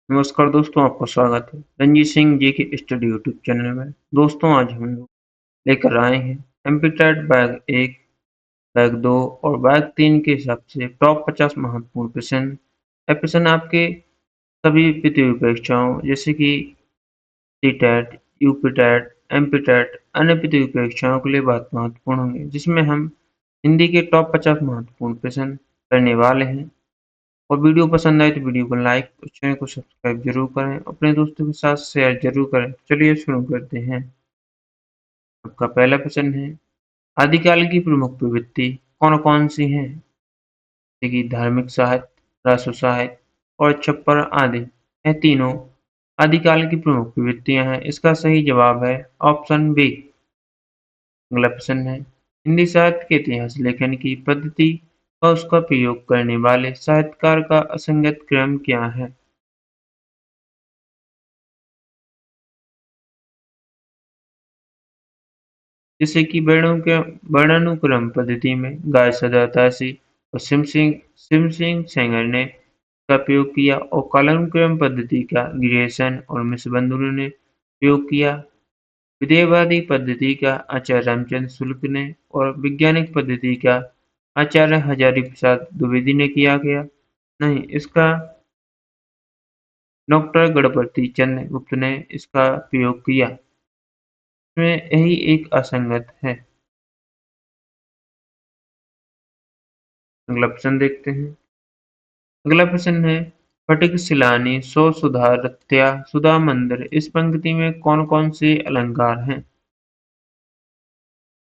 नमस्कार दोस्तों, आपका स्वागत है रंजीत सिंह जी के स्टडी यूट्यूब चैनल में। दोस्तों, आज हम लोग लेकर आए हैं एमपीटेट बैग 1, बैग 2 और बैग 3 के हिसाब से टॉप 50 महत्वपूर्ण प्रश्न। यह प्रश्न आपके सभी प्रतियोगी परीक्षाओं जैसे कि सीटेट, यूपीटेट, एमपीटेट, अन्य प्रतियोगी परीक्षाओं के लिए बहुत महत्वपूर्ण होंगे, जिसमें हम हिंदी के टॉप 50 महत्वपूर्ण प्रश्न करने वाले हैं। और वीडियो पसंद आए तो वीडियो को लाइक और चैनल को सब्सक्राइब जरूर करें, अपने दोस्तों के साथ शेयर जरूर करें। चलिए शुरू करते हैं। आपका पहला प्रश्न है, आदिकाल की प्रमुख प्रवृत्ति कौन कौन सी हैं? जैसे कि धार्मिक साहित्य, राष्ट्र साहित्य और छप्पर आदि। यह तीनों आदिकाल की प्रमुख प्रवृत्तियां हैं। इसका सही जवाब है ऑप्शन बी। अगला प्रश्न है, हिंदी साहित्य के इतिहास लेखन की पद्धति व उसका प्रयोग करने वाले साहित्यकार का असंगत क्रम क्या है? जैसे कि वर्णानुक्रम पद्धति में गाय सदा तासी और सिम सिंह सेंगर ने का प्रयोग किया और कालानुक्रम पद्धति का गिरिशन और मिश्रबंधु ने प्रयोग किया। विधेयवादी पद्धति का आचार्य रामचंद्र शुक्ल ने और वैज्ञानिक पद्धति का आचार्य हजारी प्रसाद द्विवेदी ने किया गया। नहीं, इसका डॉक्टर गणपति चंद्र गुप्त ने इसका प्रयोग किया। इसमें यही एक असंगत है। अगला प्रश्न देखते हैं। अगला प्रश्न है, फटिक शिलानी सौ सुधा रत्या सुधा मंदिर इस पंक्ति में कौन कौन से अलंकार हैं?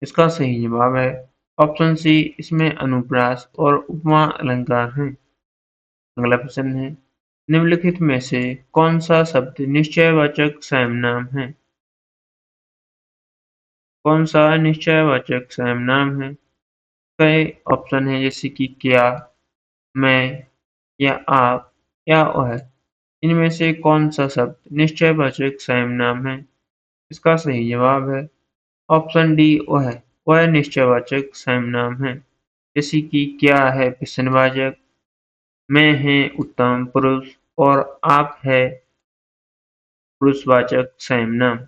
इसका सही जवाब है ऑप्शन सी। इसमें अनुप्रास और उपमा अलंकार हैं। अगला प्रश्न है, निम्नलिखित में से कौन सा शब्द निश्चयवाचक सर्वनाम है? कौन सा निश्चयवाचक सर्वनाम है? कई ऑप्शन है जैसे कि क्या, मैं या आप या वह। इनमें से कौन सा शब्द निश्चयवाचक सर्वनाम है? इसका सही जवाब है ऑप्शन डी। वह निश्चयवाचक सर्वनाम है। जैसे कि क्या है प्रश्नवाचक, मैं है उत्तम पुरुष और आप है पुरुषवाचक सर्वनाम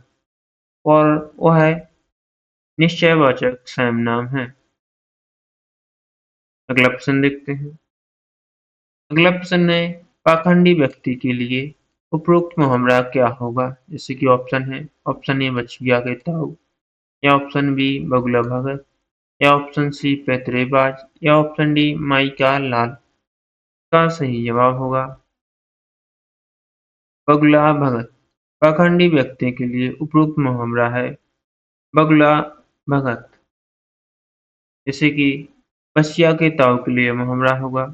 और वह निश्चयवाचक सर्वनाम है। अगला प्रश्न देखते हैं। अगला प्रश्न है, पाखंडी व्यक्ति के लिए उपरोक्त मुहावरा क्या होगा? जैसे कि ऑप्शन है, ऑप्शन ए बचिया के ताऊ, या ऑप्शन बी बगुला भगत, या ऑप्शन सी पैतरेबाज, या ऑप्शन डी माई का लाल। का सही जवाब होगा बगुला भगत। पाखंडी व्यक्ति के लिए उपयुक्त मुहावरा है बगुला भगत। जैसे कि बसिया के ताऊ के लिए मुहावरा होगा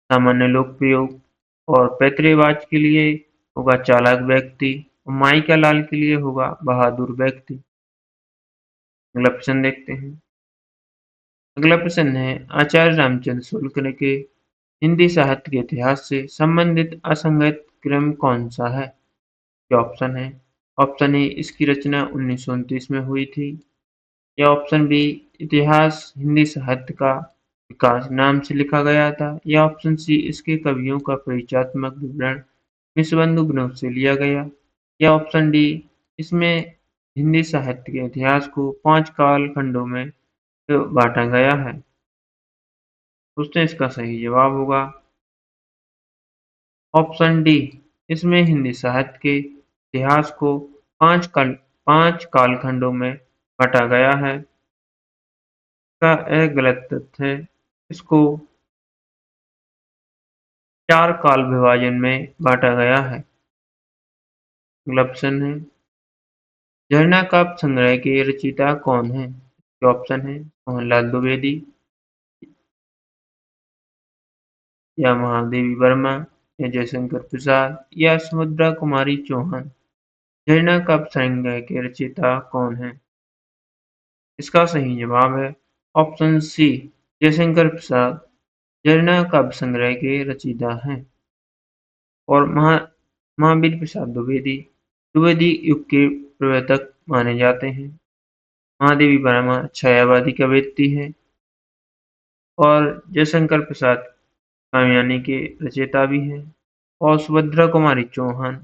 सामान्य लोक प्रयोग, और पैतरेबाज के लिए होगा चालाक व्यक्ति, और माई का लाल के लिए होगा बहादुर व्यक्ति। अगला प्रश्न देखते हैं। अगला प्रश्न है, आचार्य रामचंद्र शुक्ल के हिंदी साहित्य के इतिहास से संबंधित असंगत क्रम कौन सा है? ये ऑप्शन है, ऑप्शन ए इसकी रचना 1929 में हुई थी, या ऑप्शन बी इतिहास हिंदी साहित्य का विकास नाम से लिखा गया था, या ऑप्शन सी इसके कवियों का परिचयात्मक विवरण विश्वबंधु ग्रंथ से लिया गया, या ऑप्शन डी इसमें हिंदी साहित्य के इतिहास को 5 काल खंडों में बांटा गया है। उसने इसका सही जवाब होगा ऑप्शन डी। इसमें हिंदी साहित्य के इतिहास को 5 कालखंडों में बांटा गया है। इसका एक गलत तथ्य है। इसको 4 काल विभाजन में बांटा गया है। अगला प्रश्न है, झरना काव्य संग्रह के रचयिता कौन है? ऑप्शन है मोहनलाल द्विवेदी, या महादेवी वर्मा, या जयशंकर प्रसाद, या सुभद्रा कुमारी चौहान। झरना काव्य संग्रह के रचयिता कौन है? इसका सही जवाब है ऑप्शन सी, जयशंकर प्रसाद झरना काव्य संग्रह के रचयिता हैं। और महावीर प्रसाद द्विवेदी द्विवेदी युग के प्रवर्तक माने जाते हैं। महादेवी वर्मा छायावादी कवयित्री हैं और जयशंकर प्रसाद कामयानी के रचयिता भी हैं। और सुभद्रा कुमारी चौहान,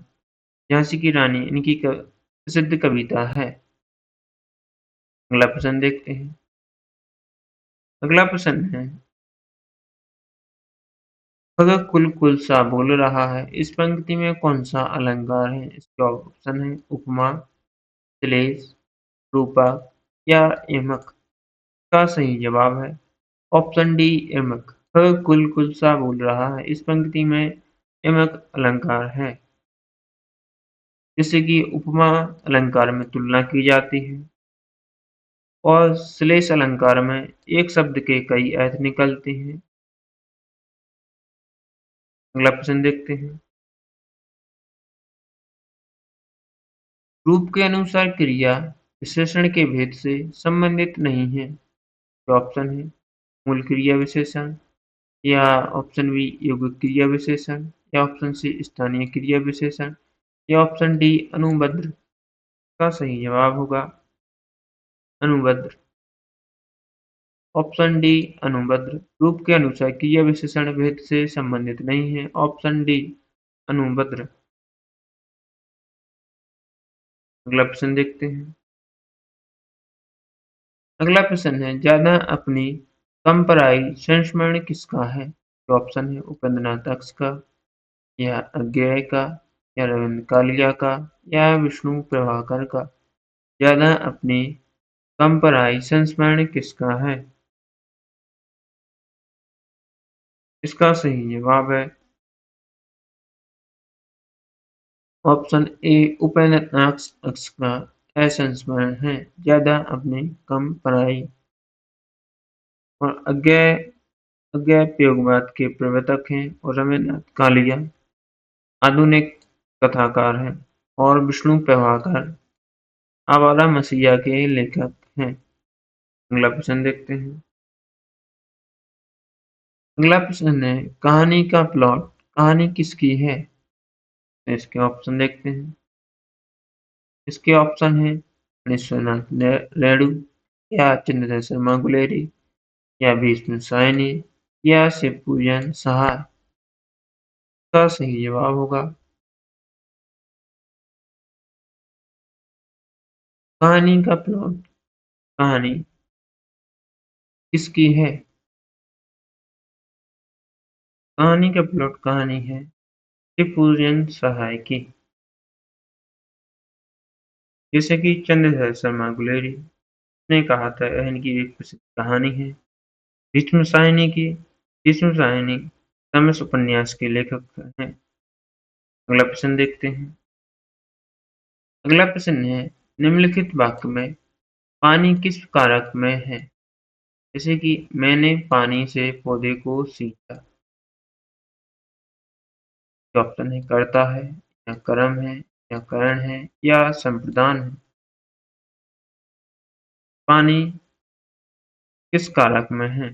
झांसी की रानी इनकी प्रसिद्ध कविता है। अगला प्रश्न देखते हैं। अगला प्रश्न है, खग कुल कुल सा बोल रहा है, इस पंक्ति में कौन सा अलंकार है? इसके ऑप्शन है उपमा, श्लेष, रूपक या यमक। का सही जवाब है ऑप्शन डी यमक। खग कुल कुल सा बोल रहा है, इस पंक्ति में यमक अलंकार है। जैसे कि उपमा अलंकार में तुलना की जाती है और श्लेष अलंकार में एक शब्द के कई अर्थ निकलते हैं। अगला प्रश्न देखते हैं। रूप के अनुसार क्रिया विशेषण के भेद से संबंधित नहीं है। तो ऑप्शन है मूल क्रिया विशेषण, या ऑप्शन बी यौगिक क्रिया विशेषण, या ऑप्शन सी स्थानीय क्रिया विशेषण, या ऑप्शन डी अनुबद्ध। का सही जवाब होगा अनुबद्ध। Option D अनुबद्ध। रूप के अनुसार क्रिया विशेषण भेद से संबंधित नहीं है। ऑप्शन डी अनुबद्ध। अगला प्रश्न देखते हैं। अगला प्रश्न है, ज्यादा अपनी कम पराई संस्मरण किसका है? तो ऑप्शन है उपेंद्रनाथ अक्ष का, या अज्ञेय का, या रविंद्र कालिया का, या विष्णु प्रभाकर का। ज्यादा अपनी कम पराई संस्मरण किसका है? इसका सही जवाब है ऑप्शन ए उपेंद्रनाथ अक्ष का असंस्मरण है। ज्यादा अपनी कम पराई और अज्ञेय अज्ञेय प्रयोगवाद के प्रवर्तक हैं और रविन्द्रनाथ कालिया आधुनिक कथाकार हैं और विष्णु प्रभाकर आवारा मसीहा के लेखक हैं। अगला प्रश्न देखते हैं। अगला प्रश्न है, कहानी का प्लॉट कहानी किसकी है? तो इसके ऑप्शन देखते हैं। इसके ऑप्शन है विश्वनाथ रेणु, या चंद्रशेखर शर्मा गुलेरी, या विष्णु सायनी, या शिवपूजन सहाय। का सही जवाब होगा कहानी का प्लॉट कहानी किसकी है? कहानी का प्लॉट कहानी है शिवपूजन सहाय की। जैसे कि चंद्रशेखर शर्मा गुलेरी ने कहा था, यह इनकी एक प्रसिद्ध कहानी है। भीष्म सायनी की भीष्म सायनी तमस उपन्यास के लेखक हैं। अगला प्रश्न देखते हैं। अगला प्रश्न है, निम्नलिखित वाक्य में पानी किस कारक में है? जैसे कि मैंने पानी से पौधे को सींचा। ऑप्शन है कर्ता है, या कर्म है, या करण है, या संप्रदान है। पानी किस कारक में है?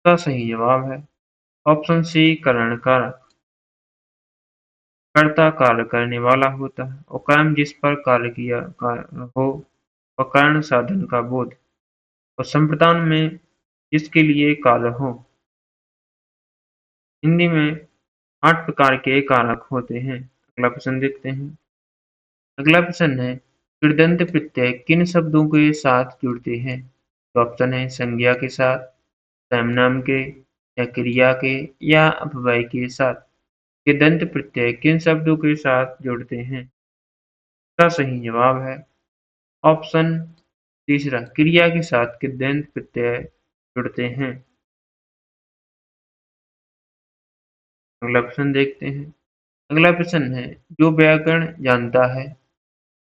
का सही जवाब है ऑप्शन सी करण कारक। कर्ता कार्य करने वाला होता है और कर्म जिस पर कार्य किया हो वह कारण साधन का बोध, और संप्रदान में जिसके लिए कार्य हो। हिंदी में 8 प्रकार के कारक होते हैं। अगला प्रश्न देखते हैं। अगला प्रश्न है, कृदंत प्रत्यय किन शब्दों के साथ जुड़ते हैं? तो ऑप्शन है संज्ञा के साथ, सर्वनाम के, या क्रिया के, या अपव्यय के साथ। कृदंत प्रत्यय किन शब्दों के साथ जुड़ते हैं? इसका सही जवाब है ऑप्शन तीसरा, क्रिया के साथ कृदंत प्रत्यय जुड़ते हैं। अगला प्रश्न देखते हैं। अगला प्रश्न है, जो व्याकरण जानता है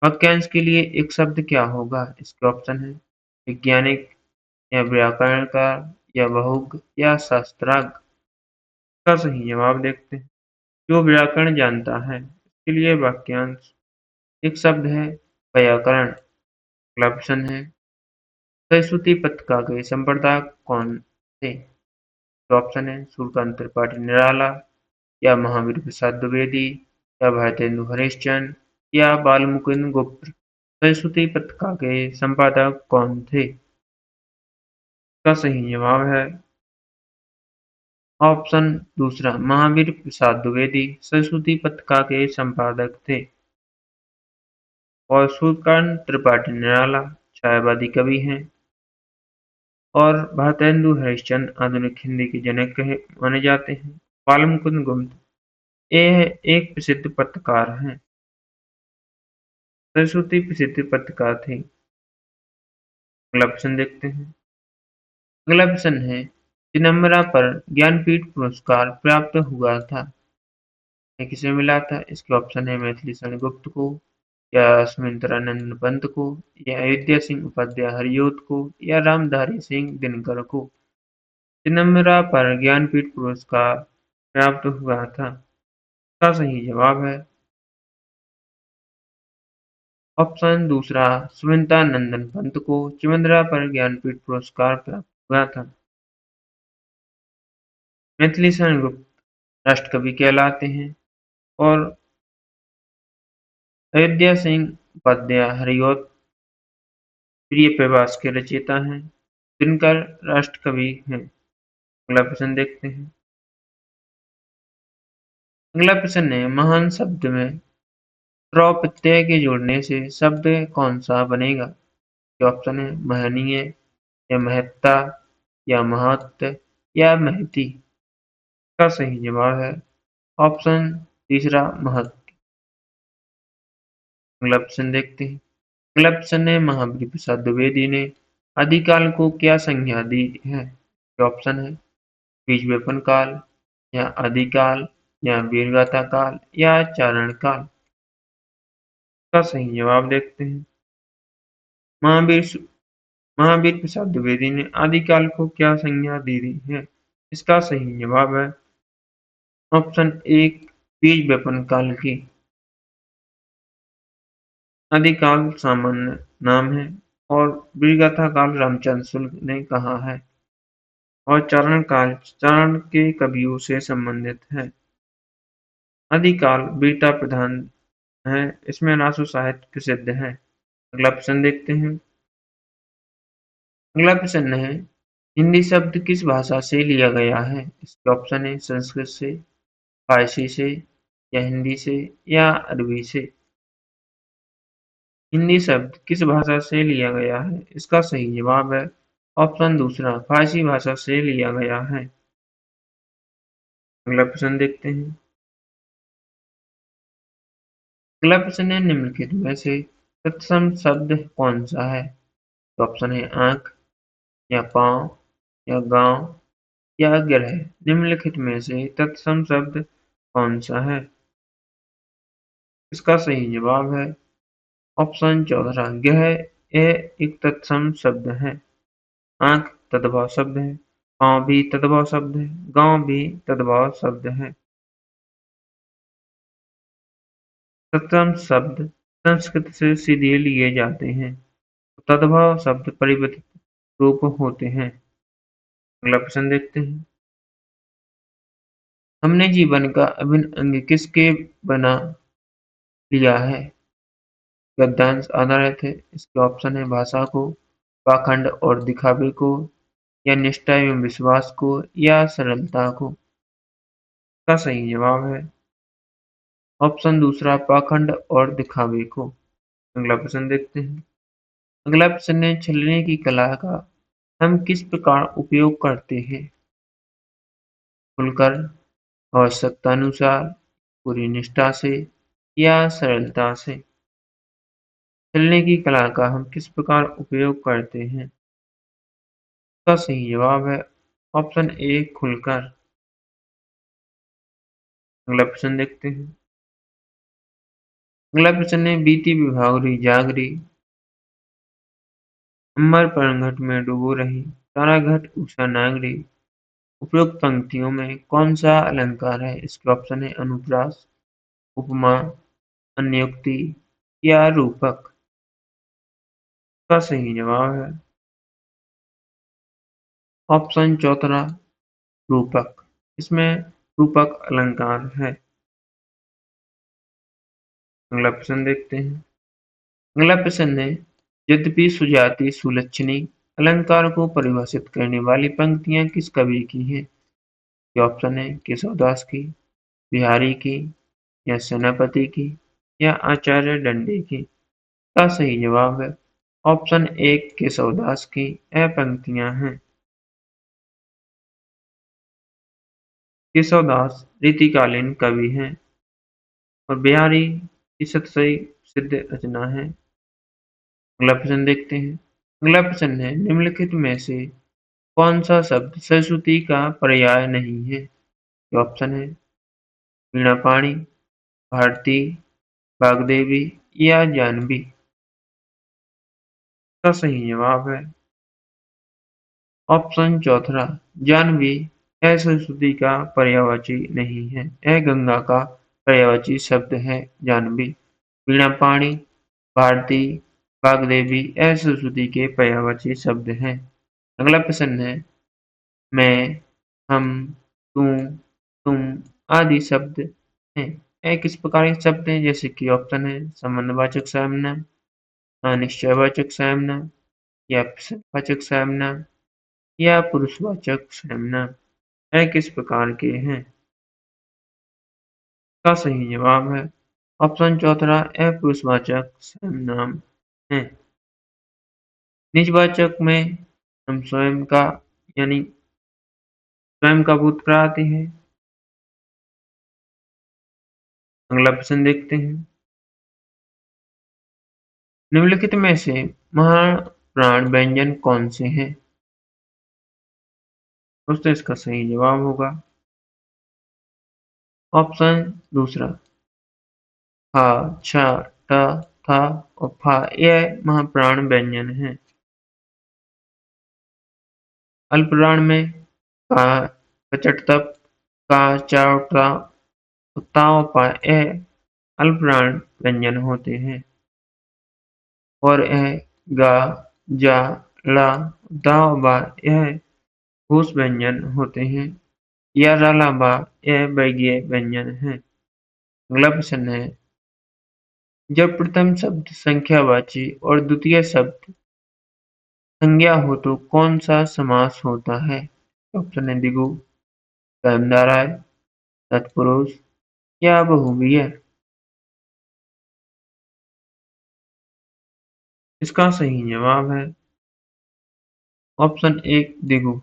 वाक्यांश के लिए एक शब्द क्या होगा? इसके ऑप्शन है वैज्ञानिक, या व्याकरण का, या बहुज्ञ, या शास्त्रार्थ। का सही जवाब देखते हैं। जो व्याकरण जानता है इसके लिए वाक्यांश एक शब्द है व्याकरण। अगला प्रश्न है, सरस्वती पत्रिका के संपादक कौन थे? तो ऑप्शन है सूर्यकांत त्रिपाठी निराला, या महावीर प्रसाद द्विवेदी, या भारतेंदु हरिश्चंद्र, या बालमुकुंद गुप्त। सरस्वती पत्रिका के संपादक कौन थे? इसका सही जवाब है ऑप्शन दूसरा महावीर प्रसाद द्विवेदी सरस्वती पत्रिका के संपादक थे। और सूर्यकांत त्रिपाठी निराला छायावादी कवि हैं। और भारतेंदु हरिश्चंद्र आधुनिक हिंदी के जनक माने जाते हैं। बाल मुकुंद गुप्त ये एक प्रसिद्ध पत्रकार हैं। सरस्वती प्रसिद्ध पत्रकार थी। अगला प्रश्न देखते हैं। अगला प्रश्न है चिदम्बरा पर ज्ञानपीठ पुरस्कार प्राप्त हुआ था। ये किसे मिला था? इसके ऑप्शन है मैथिली शरण गुप्त को, या सुमित्रानंद पंत को, या अयोध्या सिंह उपाध्याय हरियोत को, या रामधारी सिंह दिनकर को। चिदम्बरा पर ज्ञानपीठ पुरस्कार प्राप्त हुआ था। इसका सही जवाब है ऑप्शन दूसरा सुमित्रानंदन पंत को चिदम्बरा पर ज्ञानपीठ पुरस्कार प्राप्त हुआ था। मैथिली शरण गुप्त राष्ट्रकवि कहलाते हैं। और अयोध्या सिंह उपाध्याय हरिऔध प्रिय प्रवास के रचयिता हैं। दिनकर राष्ट्रकवि हैं। अगला प्रश्न देखते हैं। अगला प्रश्न है महान शब्द में ट्र प्रत्यय के जुड़ने से शब्द कौन सा बनेगा? ये ऑप्शन है महनीय, या महत्ता, या महत्व, या महती। का सही जवाब है ऑप्शन तीसरा महत्व। अगला प्रश्न देखते हैं। अगला प्रश्न है महावीर प्रसाद द्विवेदी ने आदिकाल को क्या संज्ञा दी है? ये ऑप्शन है बीज व्यापन काल, या आदिकाल, या वीरगाथा काल, या चारण काल। का सही जवाब देखते हैं। महावीर महावीर प्रसाद द्विवेदी ने आदिकाल को क्या संज्ञा दी है? इसका सही जवाब है ऑप्शन एक बीज व्यापन काल की। आदिकाल सामान्य नाम है। और वीरगाथा काल रामचंद्र शुक्ल ने कहा है। और चारण काल चारण के कवियों से संबंधित है। आदिकाल वीरता प्रधान है। इसमें रासो साहित्य प्रसिद्ध है। अगला प्रश्न देखते हैं। अगला प्रश्न है हिंदी शब्द किस भाषा से लिया गया है? इसके ऑप्शन है संस्कृत से, फारसी से, या हिंदी से, या अरबी से। हिंदी शब्द किस भाषा से लिया गया है? इसका सही जवाब है ऑप्शन दूसरा फारसी भाषा से लिया गया है। अगला प्रश्न देखते हैं। अगला प्रश्न है निम्नलिखित में से तत्सम शब्द कौन सा है? तो ऑप्शन है आंख, या पांव, या गांव, या ग्रह। निम्नलिखित में से तत्सम शब्द कौन सा है? इसका सही जवाब है ऑप्शन चौथा ग्रह। यह एक तत्सम शब्द है। आंख तद्भव शब्द है, पांव भी तद्भव शब्द है, गांव भी तद्भव शब्द है। तत्सम शब्द संस्कृत से सीधे लिए जाते हैं। तद्भव शब्द परिवर्तित रूप होते हैं। अगला प्रश्न देखते हैं। हमने जीवन का अभिन्न अंग किसके बना लिया है? गद्यांश आधारित है। इसके ऑप्शन है भाषा को, पाखंड और दिखावे को, या निष्ठा एवं विश्वास को, या सरलता को। का सही जवाब है ऑप्शन दूसरा पाखंड और दिखावे को। अगला प्रश्न देखते हैं। अगला प्रश्न है छलने की कला का हम किस प्रकार उपयोग करते हैं? खुलकर, आवश्यकतानुसार, पूरी निष्ठा से, या सरलता से। छलने की कला का हम किस प्रकार उपयोग करते हैं? इसका सही जवाब है ऑप्शन ए खुलकर। अगला प्रश्न देखते हैं। अगला प्रश्न है बीती विभावरी जागरी, अम्बर पर घट में डूबो रही, तारा घट उषा नागरी। उपरोक्त पंक्तियों में कौन सा अलंकार है? इसके ऑप्शन है अनुप्रास, उपमा, अन्योक्ति, या रूपक। का सही जवाब है ऑप्शन चौथा रूपक। इसमें रूपक अलंकार है। अगला प्रश्न देखते हैं। अगला प्रश्न है यद्यपि सुजाति सुलक्षणी अलंकार को परिभाषित करने वाली पंक्तियां किस कवि की हैं? ये ऑप्शन है केशवदास की, बिहारी की या सेनापति की या आचार्य दंडी की। इसका सही जवाब है ऑप्शन ए केशवदास की। यह पंक्तियां हैं। केशवदास रीतिकालीन कवि हैं और बिहारी की सबसे सिद्ध रचना है। अगला प्रश्न देखते हैं। अगला प्रश्न है निम्नलिखित में से कौन सा शब्द सरस्वती का पर्याय नहीं है? ये ऑप्शन है वीणा पाणी, भारती, वाग्देवी या जानवी। इसका सही जवाब है ऑप्शन चौथा जानवी। यह सरस्वती का पर्यायवाची नहीं है, यह गंगा का पर्यायवाची शब्द है जानवी। वीणा पाणी, भारती, वाग्देवी यह सरस्वती के पर्यायवाची शब्द हैं। अगला प्रश्न है मैं, हम, तू, तुम आदि शब्द हैं। यह किस प्रकार के शब्द हैं? जैसे कि ऑप्शन है संबंधवाचक सर्वनाम, अनिश्चयवाचक सर्वनाम या प्रश्नवाचक सर्वनाम या पुरुषवाचक सर्वनाम। यह किस प्रकार के हैं? इसका सही जवाब है ऑप्शन चौथा अपुरुषवाचक सर्वनाम है। निजवाचक में हम स्वयं का यानी स्वयं का भूत कराते हैं। अगला प्रश्न देखते हैं। निम्नलिखित में से महाप्राण व्यंजन कौन से हैं? दोस्तों इसका सही जवाब होगा ऑप्शन दूसरा हा, छ, ट, थ और फा। यह महाप्राण व्यंजन है। अल्पप्राण में का, कचट तप, का, चा, टा, ता और पा यह अल्पप्राण व्यंजन होते हैं और यह गा, जा, ला, दा और बा यह घोष व्यंजन होते हैं या राला बा यह वर्गीय व्यंजन है। अगला प्रश्न है जब प्रथम शब्द संख्यावाची और द्वितीय शब्द संज्ञा हो तो कौन सा समास होता है? ऑप्शन है द्विगु, कर्मधारय, तत्पुरुष या बहुव्रीहि। इसका सही जवाब है ऑप्शन एक द्विगु।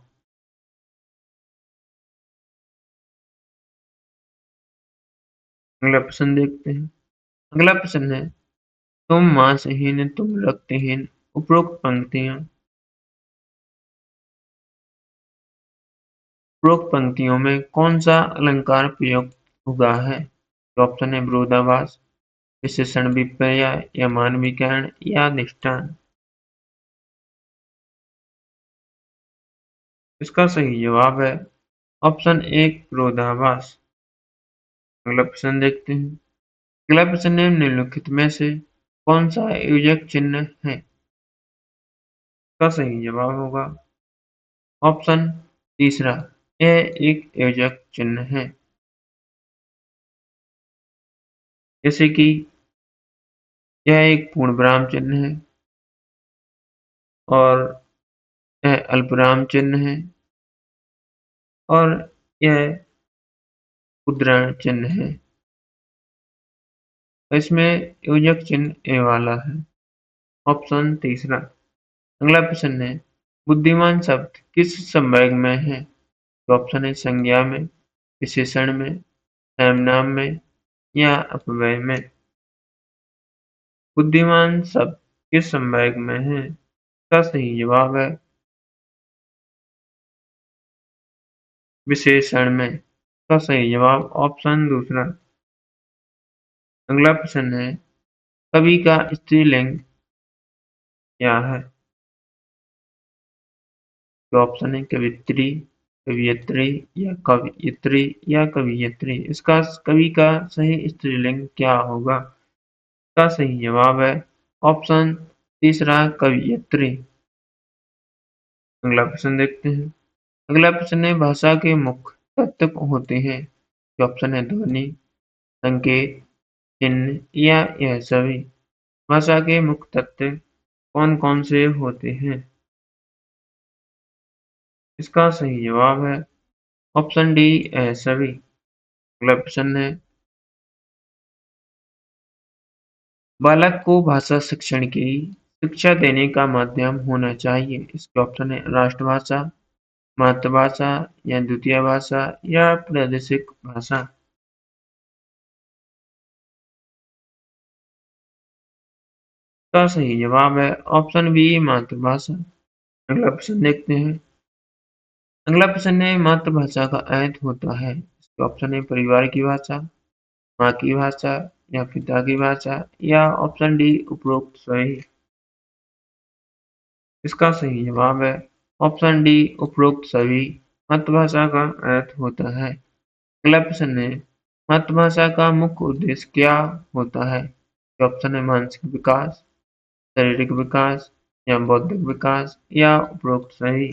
अगला प्रश्न देखते हैं। अगला प्रश्न है तुम मांसहीन तुम रक्तहीन। उपरोक्त पंक्तियों में कौन सा अलंकार प्रयुक्त हुआ है? ऑप्शन है विरोधाभास, विशेषण विपर्य या मानवीकरण या अधिष्ठान। इसका सही जवाब है ऑप्शन एक विरोधाभास। अगला प्रश्न देखते हैं। अगला प्रश्न है निम्नलिखित में से कौन सा योजक चिन्ह है? इसका सही जवाब होगा ऑप्शन तीसरा यह एक योजक चिन्ह है। जैसे कि यह एक पूर्णविराम चिन्ह है और यह अल्पविराम चिन्ह है और यह उद्धरण चिन्ह है। इसमें योजक चिन्ह ए वाला है ऑप्शन तीसरा। अगला प्रश्न है बुद्धिमान शब्द किस संवर्ग में है? तो ऑप्शन है संज्ञा में, विशेषण में, सर्वनाम में या अपव्यय में। बुद्धिमान शब्द किस संवर्ग में है? इसका सही जवाब है विशेषण में। इसका सही जवाब ऑप्शन दूसरा। अगला प्रश्न है कवि का स्त्रीलिंग क्या है? तो ऑप्शन है कवित्री, कवियत्री या कवयित्री या कवियत्री। इसका कवि का सही स्त्रीलिंग क्या होगा? इसका सही जवाब है ऑप्शन तीसरा कवयित्री। अगला प्रश्न देखते हैं। अगला प्रश्न है भाषा के मुख्य तत्व होते हैं। ऑप्शन है ध्वनि, संकेत, चिन्ह या यह सभी। भाषा के मुख्य तत्व कौन कौन से होते हैं? इसका सही जवाब है ऑप्शन डी सभी। अगला प्रश्न है, बालक को भाषा शिक्षण की शिक्षा देने का माध्यम होना चाहिए। इसके ऑप्शन है राष्ट्रभाषा, मातृभाषा या द्वितीय भाषा या प्रादेशिक भाषा। का सही जवाब है ऑप्शन बी मातृभाषा। अगला प्रश्न देखते हैं। अगला प्रश्न है, मातृभाषा का अर्थ होता है। इसके ऑप्शन है परिवार की भाषा, माँ की भाषा या पिता की भाषा या ऑप्शन डी उपरोक्त सही। इसका सही जवाब है ऑप्शन डी उपरोक्त सभी। मातृभाषा का अर्थ होता है। अगला प्रश्न है, मातृभाषा का मुख्य उद्देश्य क्या होता है। ऑप्शन है मानसिक विकास, शारीरिक विकास या बौद्धिक विकास या उपरोक्त सही।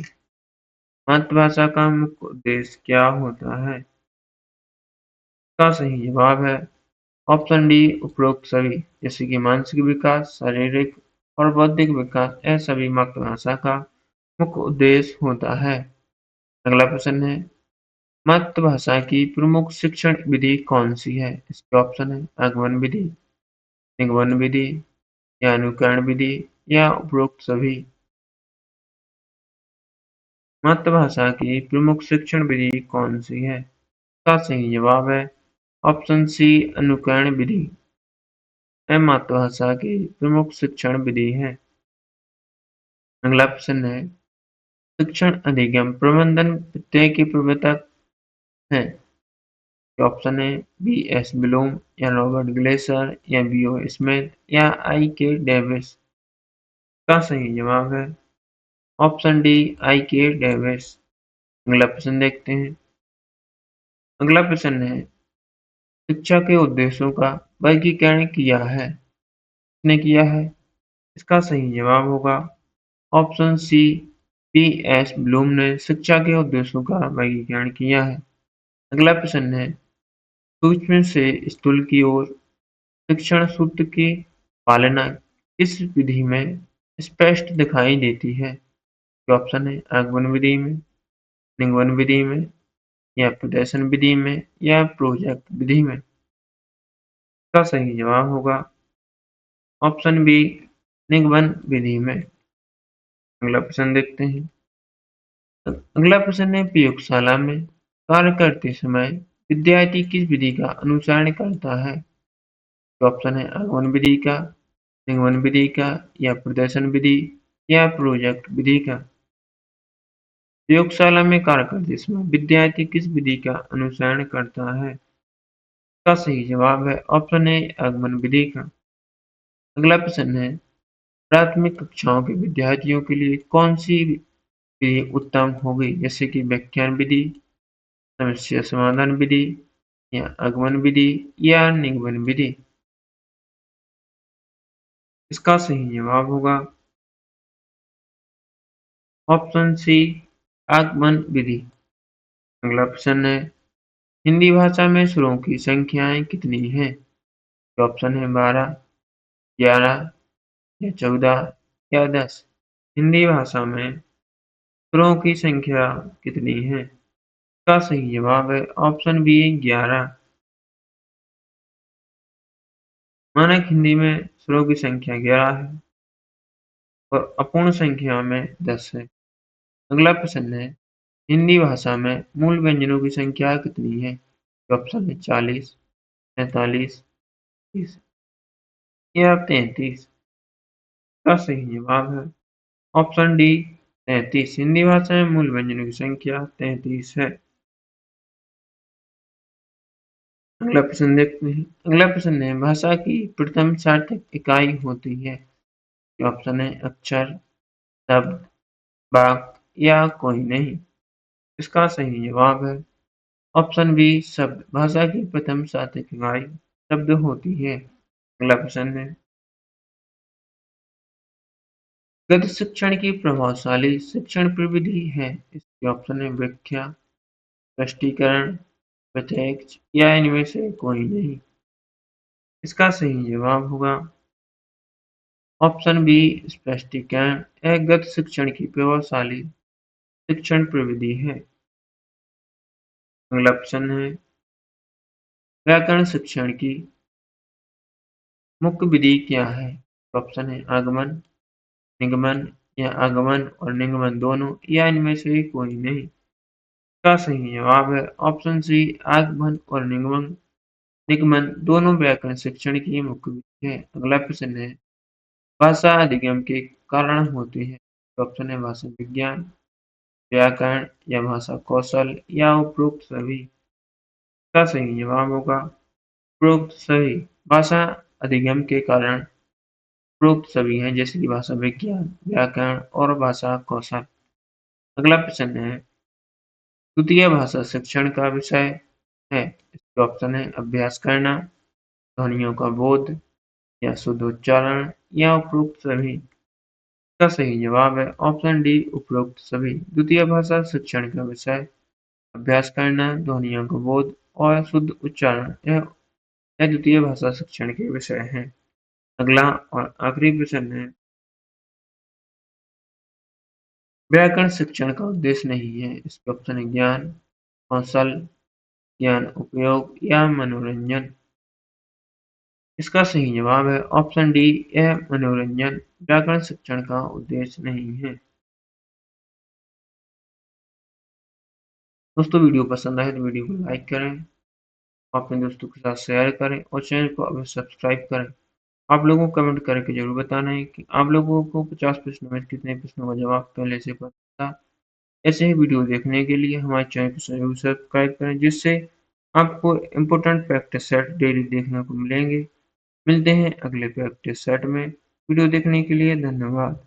मातृभाषा का मुख्य उद्देश्य क्या होता है। इसका सही जवाब है ऑप्शन डी उपरोक्त सभी, जैसे कि मानसिक विकास, शारीरिक और बौद्धिक विकास, यह सभी मातृभाषा का मुख्य उद्देश्य होता है। अगला प्रश्न है, मातृभाषा की प्रमुख शिक्षण विधि कौन सी है। इसके ऑप्शन है आगमन विधि, निगमन विधि या अनुकरण विधि या उपरोक्त सभी। मातृभाषा की प्रमुख शिक्षण विधि कौन सी है। इसका सही जवाब है ऑप्शन सी अनुकरण विधि। यह मातृभाषा की प्रमुख शिक्षण विधि है। अगला प्रश्न है, शिक्षण अधिगम प्रबंधन प्रत्यय के प्रवर्तक हैं। ऑप्शन है बी एस ब्लूम या रॉबर्ट ग्लेसर या बी ओ स्मिथ या आई के डेविस। का सही जवाब है ऑप्शन डी आई के डेविस। अगला प्रश्न देखते हैं। अगला प्रश्न है, शिक्षा के उद्देश्यों का वर्गीकरण किया है। किसने किया है। इसका सही जवाब होगा option C P S Bloom ने शिक्षा के उद्देश्यों का वर्गीकरण किया है। अगला प्रश्न है, सूक्ष्म से स्थूल की ओर शिक्षण सूत्र की पालना किस विधि में स्पष्ट दिखाई देती है। ऑप्शन है आगमन विधि में, निगमन विधि में या प्रदर्शन विधि में या प्रोजेक्ट विधि में। इसका सही जवाब होगा ऑप्शन बी निगमन विधि में। अगला प्रश्न देखते हैं। अगला प्रश्न है, प्रयोगशाला में कार्य करते समय विद्यार्थी किस विधि का अनुसरण करता है। ऑप्शन है आगमन विधि का, निगमन विधि का या प्रदर्शन विधि या प्रोजेक्ट विधि का। प्रयोगशाला में कार्य करते समय विद्यार्थी किस विधि का अनुसरण करता है। इसका सही जवाब है ऑप्शन ए आगमन विधि का। अगला प्रश्न है, प्राथमिक कक्षाओं के विद्यार्थियों के लिए कौन सी विधि उत्तम होगी, जैसे कि व्याख्यान विधि, समस्या समाधान विधि या आगमन विधि या निगमन विधि। इसका सही जवाब होगा ऑप्शन सी आगमन विधि। अगला प्रश्न है, हिंदी भाषा में स्वरों की संख्याएं कितनी हैं। ऑप्शन है 12, 11 या 14 या 10। हिंदी भाषा में स्वरों की संख्या कितनी है। इसका सही जवाब है ऑप्शन बी 11। मानक हिंदी में स्वरों की संख्या 11 है और अपूर्ण संख्या में 10 है। अगला प्रश्न है, हिंदी भाषा में मूल व्यंजनों की संख्या कितनी है। ऑप्शन है 40, 45, 30 या 33। का सही जवाब है ऑप्शन डी 33। हिंदी भाषा में मूल व्यंजनों की संख्या 33 है। अगला प्रश्न देखते हैं। अगला प्रश्न है, भाषा की प्रथम सार्थक इकाई होती है। ऑप्शन है अक्षर, शब्द, वाक्य या कोई नहीं। इसका सही जवाब है ऑप्शन बी शब्द। भाषा की प्रथम सार्थक इकाई शब्द होती है। अगला प्रश्न है, गद्य शिक्षण की प्रभावशाली शिक्षण प्रविधि है। इसके ऑप्शन है व्याख्या, स्पष्टीकरण, प्रत्यक्ष या इनमें से कोई नहीं। इसका सही जवाब होगा ऑप्शन बी स्पष्टीकरण। यह गद्य शिक्षण की प्रभावशाली शिक्षण प्रविधि है। अगला ऑप्शन है व्याकरण शिक्षण की मुख्य विधि क्या है? तो ऑप्शन है आगमन, निगमन या आगमन और निगमन दोनों या इनमें से कोई नहीं। इसका सही जवाब है ऑप्शन सी आगमन और निगमन निगमन दोनों व्याकरण शिक्षण की मुख्य विधि है। अगला प्रश्न है भाषा अधिगम के कारण होते हैं। तो ऑप्शन है भाषा विज्ञान, व्याकरण या भाषा कौशल या उपरोक्त सभी। इसका सही जवाब होगा उपरोक्त सभी। भाषा अधिगम के कारण उपरोक्त सभी हैं जैसे कि भाषा विज्ञान, व्याकरण और भाषा कौशल। अगला प्रश्न है द्वितीय भाषा शिक्षण का विषय है। इसके ऑप्शन है अभ्यास करना, ध्वनियों का बोध या शुद्ध उच्चारण या उपरोक्त सभी। इसका सही जवाब है ऑप्शन डी उपरोक्त सभी। द्वितीय भाषा शिक्षण का विषय अभ्यास करना, ध्वनियों का बोध और शुद्ध उच्चारण यह द्वितीय भाषा शिक्षण के विषय हैं। अगला और आखिरी प्रश्न है व्याकरण शिक्षण का उद्देश्य नहीं है। इसके ऑप्शन है ज्ञान, कौशल, ज्ञान उपयोग या मनोरंजन। इसका सही जवाब है ऑप्शन डी यह मनोरंजन व्याकरण शिक्षण का उद्देश्य नहीं है। दोस्तों वीडियो पसंद आए तो वीडियो को लाइक करें, अपने दोस्तों के साथ शेयर करें और चैनल को अभी सब्सक्राइब करें। आप लोगों को कमेंट करके जरूर बताना है कि आप लोगों को 50 प्रश्नों में कितने प्रश्नों का जवाब पहले से पता था। ऐसे ही वीडियो देखने के लिए हमारे चैनल को जरूर सब्सक्राइब करें जिससे आपको इम्पोर्टेंट प्रैक्टिस सेट डेली देखने को मिलेंगे। मिलते हैं अगले प्रैक्टिस सेट में। वीडियो देखने के लिए धन्यवाद।